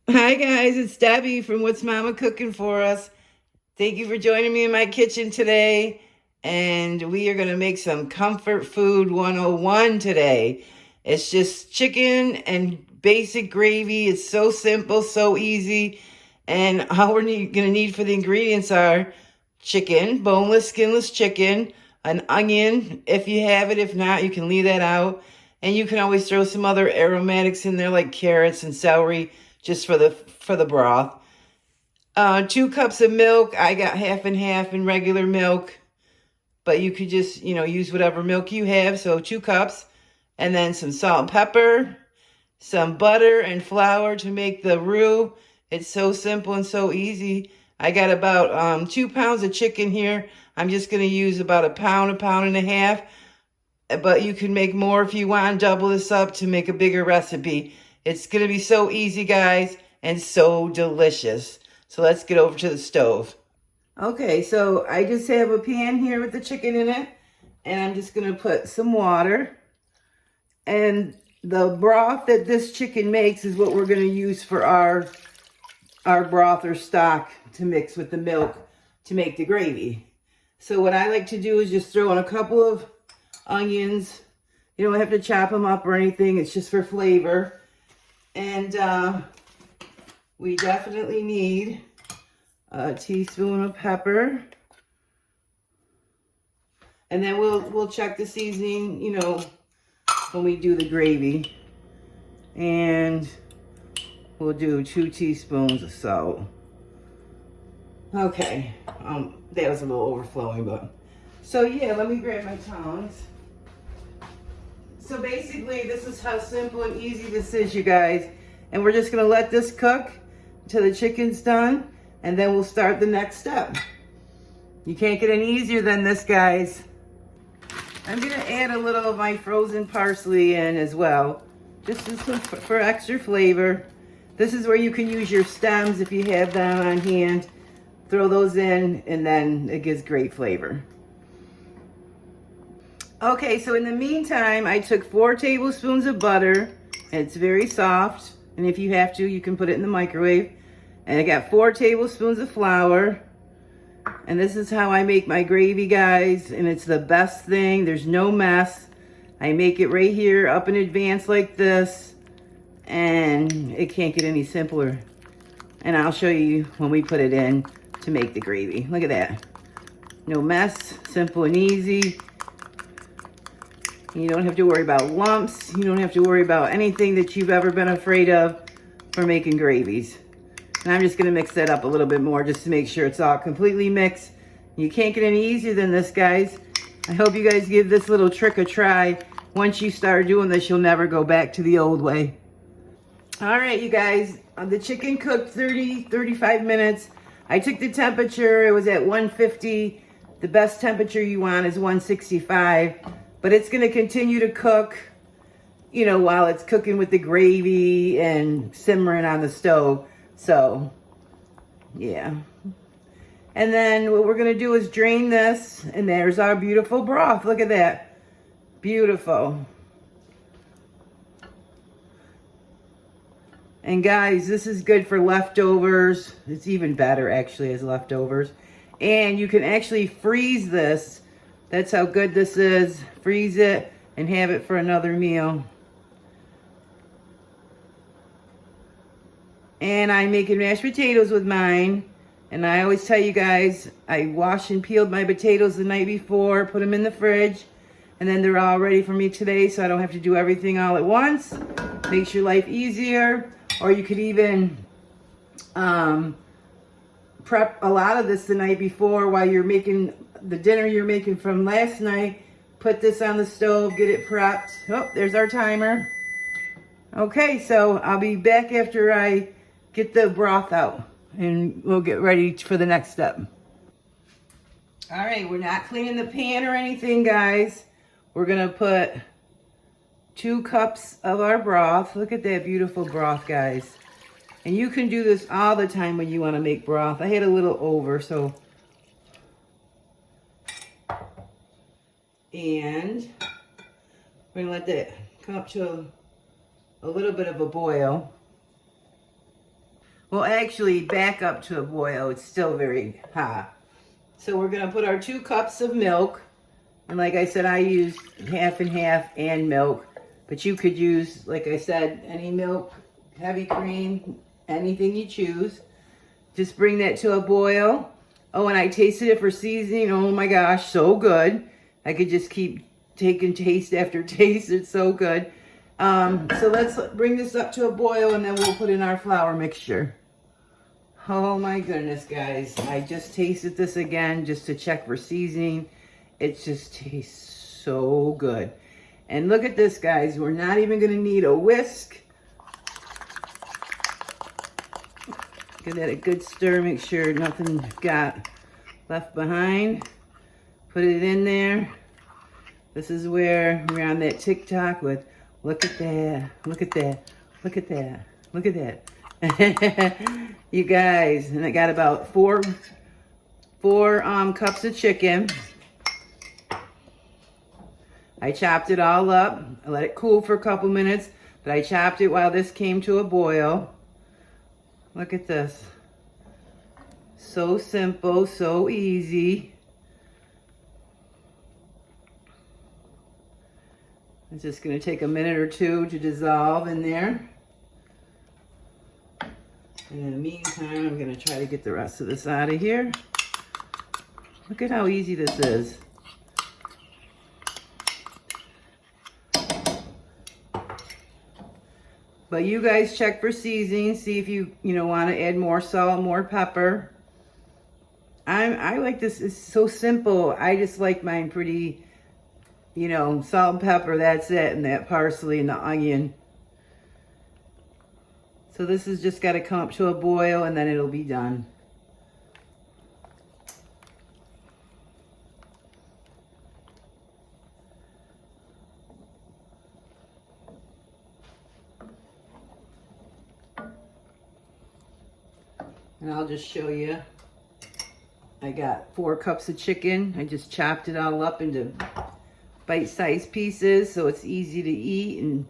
Hi guys, it's Debbie from What's Mama Cooking For Us. Thank you for joining me in my kitchen today. And we are going to make some comfort food 101 today. It's just chicken and basic gravy. It's so simple, so easy. And all we're going to need for the ingredients are chicken, boneless, skinless chicken, an onion if you have it. If not, you can leave that out. And you can always throw some other aromatics in there like carrots and celery just for the broth. 2 cups of milk. I got half and half in regular milk, but you could just, use whatever milk you have. So 2 cups, and then some salt and pepper, some butter and flour to make the roux. It's so simple and so easy. I got about 2 pounds of chicken here. I'm just going to use about a pound and a half, but you can make more if you want. Double this up to make a bigger recipe. It's going to be so easy, guys, and so delicious. So let's get over to the stove. Okay, so I just have a pan here with the chicken in it, and I'm just going to put some water. And the broth that this chicken makes is what we're going to use for our broth or stock to mix with the milk to make the gravy. So what I like to do is just throw in a couple of onions. You don't have to chop them up or anything. It's just for flavor. And we definitely need a teaspoon of pepper. And then we'll check the seasoning, when we do the gravy. And we'll do 2 teaspoons of salt. Okay, that was a little overflowing, but so yeah, let me grab my tongs. So basically, this is how simple and easy this is, you guys. And we're just gonna let this cook until the chicken's done, and then we'll start the next step. You can't get any easier than this, guys. I'm gonna add a little of my frozen parsley in as well, just for extra flavor. This is where you can use your stems if you have them on hand. Throw those in, and then it gives great flavor. Okay, so in the meantime, I took 4 tablespoons of butter. It's very soft, and if you have to, you can put it in the microwave. And I got 4 tablespoons of flour. And this is how I make my gravy, guys, and it's the best thing. There's no mess. I make it right here up in advance like this, and it can't get any simpler. And I'll show you when we put it in to make the gravy. Look at that. No mess, simple and easy. You don't have to worry about lumps. You don't have to worry about anything that you've ever been afraid of for making gravies. And I'm just gonna mix that up a little bit more just to make sure it's all completely mixed. You can't get any easier than this, guys. I hope you guys give this little trick a try. Once you start doing this, you'll never go back to the old way. All right, you guys, the chicken cooked 35 minutes. I took the temperature, it was at 150. The best temperature you want is 165, but it's gonna continue to cook, while it's cooking with the gravy and simmering on the stove. So, yeah. And then what we're gonna do is drain this, and there's our beautiful broth. Look at that, beautiful. And guys, this is good for leftovers. It's even better actually as leftovers. And you can actually freeze this. That's how good this is. Freeze it and have it for another meal. And I'm making mashed potatoes with mine. And I always tell you guys, I washed and peeled my potatoes the night before, put them in the fridge, and then they're all ready for me today, so I don't have to do everything all at once. Makes your life easier. Or you could even prep a lot of this the night before while you're making the dinner you're making from last night. Put this on the stove, get it prepped. Oh, there's our timer. Okay, so I'll be back after I get the broth out, and we'll get ready for the next step. All right, we're not cleaning the pan or anything, guys. We're gonna put 2 cups of our broth. Look at that beautiful broth, guys. And you can do this all the time when you want to make broth. I had a little over, so. And we're gonna let that come up to a little bit of a boil. Well, actually, back up to a boil. It's still very hot. So we're going to put our 2 cups of milk. And like I said, I use half and half and milk. But you could use, like I said, any milk, heavy cream, anything you choose. Just bring that to a boil. Oh, and I tasted it for seasoning. Oh my gosh, so good. I could just keep taking taste after taste. It's so good. So let's bring this up to a boil and then we'll put in our flour mixture. Oh my goodness, guys. I just tasted this again just to check for seasoning. It just tastes so good. And look at this, guys. We're not even going to need a whisk. Give that a good stir. Make sure nothing got left behind. Put it in there. This is where we're on that TikTok with, look at that, look at that, look at that, look at that. You guys, and I got about four cups of chicken. I chopped it all up. I let it cool for a couple minutes, but I chopped it while this came to a boil. Look at this. So simple, so easy. It's just going to take a minute or two to dissolve in there. And in the meantime, I'm going to try to get the rest of this out of here. Look at how easy this is. But you guys check for seasoning. See if you want to add more salt, more pepper. I like this. It's so simple. I just like mine pretty, salt and pepper. That's it. And that parsley and the onion. So this has just got to come up to a boil and then it'll be done. And I'll just show you. I got 4 cups of chicken. I just chopped it all up into bite-sized pieces so it's easy to eat, and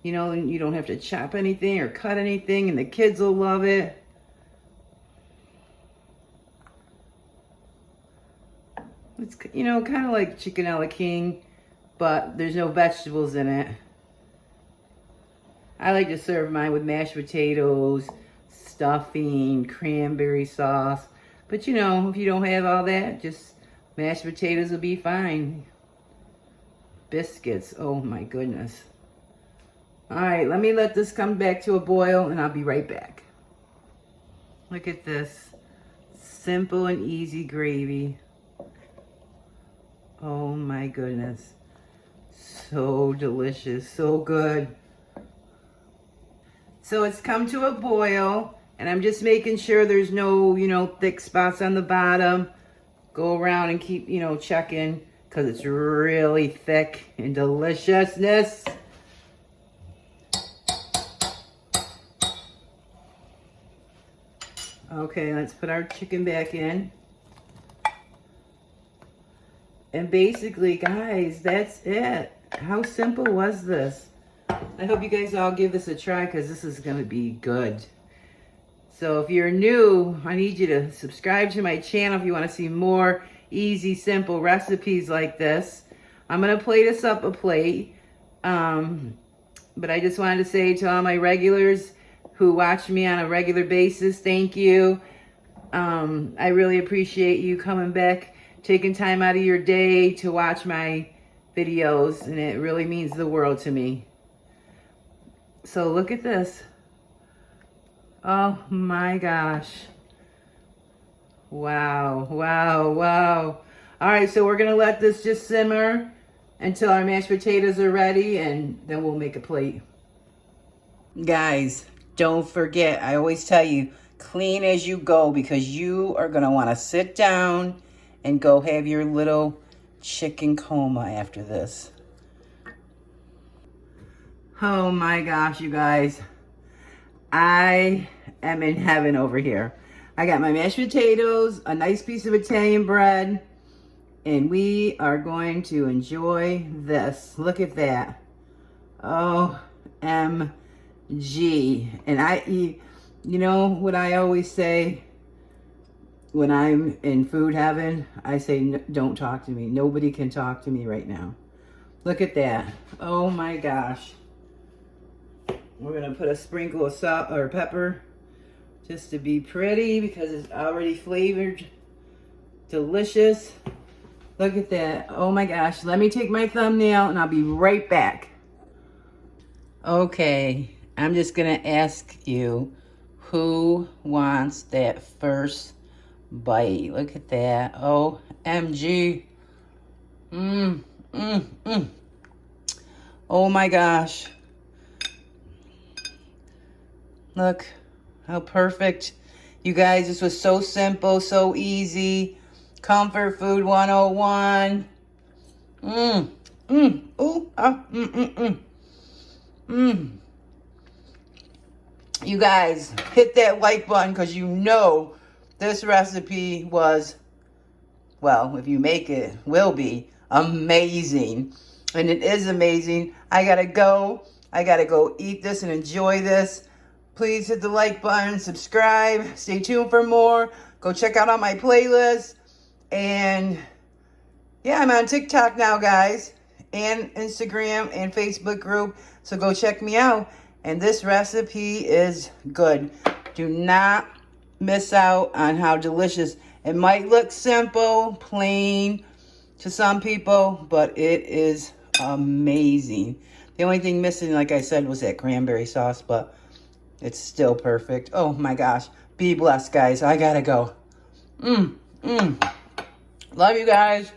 you don't have to chop anything or cut anything, and the kids will love it. It's kind of like chicken a la king, but there's no vegetables in it. I like to serve mine with mashed potatoes, stuffing, cranberry sauce. But if you don't have all that, just mashed potatoes will be fine. Biscuits, oh my goodness. All right, let me let this come back to a boil and I'll be right back. Look at this. Simple and easy gravy. Oh my goodness. So delicious, so good. So it's come to a boil. And I'm just making sure there's no, thick spots on the bottom. Go around and keep, checking because it's really thick and deliciousness. Okay, let's put our chicken back in. And basically, guys, that's it. How simple was this? I hope you guys all give this a try because this is going to be good. So if you're new, I need you to subscribe to my channel if you want to see more easy, simple recipes like this. I'm going to plate this up a plate. But I just wanted to say to all my regulars who watch me on a regular basis, thank you. I really appreciate you coming back, taking time out of your day to watch my videos, and it really means the world to me. So look at this. Oh my gosh. Wow, wow, wow. All right, so we're gonna let this just simmer until our mashed potatoes are ready, and then we'll make a plate. Guys, don't forget, I always tell you, clean as you go, because you are gonna wanna sit down and go have your little chicken coma after this. Oh my gosh, you guys. I am in heaven over here. I got my mashed potatoes, a nice piece of Italian bread, and we are going to enjoy this. Look at that. OMG. And I eat You know what I always say when I'm in food heaven? I say, don't talk to me. Nobody can talk to me right now. Look at that. Oh my gosh. We're going to put a sprinkle of salt or pepper just to be pretty because it's already flavored. Delicious. Look at that. Oh my gosh. Let me take my thumbnail and I'll be right back. Okay. I'm just going to ask you, who wants that first bite? Look at that. OMG. Oh my gosh. Look how perfect. You guys, this was so simple, so easy. Comfort food 101. You guys, hit that like button because you know this recipe was, well, if you make it, will be amazing. And it is amazing. I gotta go eat this and enjoy this. Please hit the like button, subscribe, stay tuned for more. Go check out all my playlists. And yeah, I'm on TikTok now, guys, and Instagram and Facebook group. So go check me out. And this recipe is good. Do not miss out on how delicious. It might look simple, plain to some people, but it is amazing. The only thing missing, like I said, was that cranberry sauce, but it's still perfect. Oh my gosh. Be blessed, guys. I gotta go. Love you guys.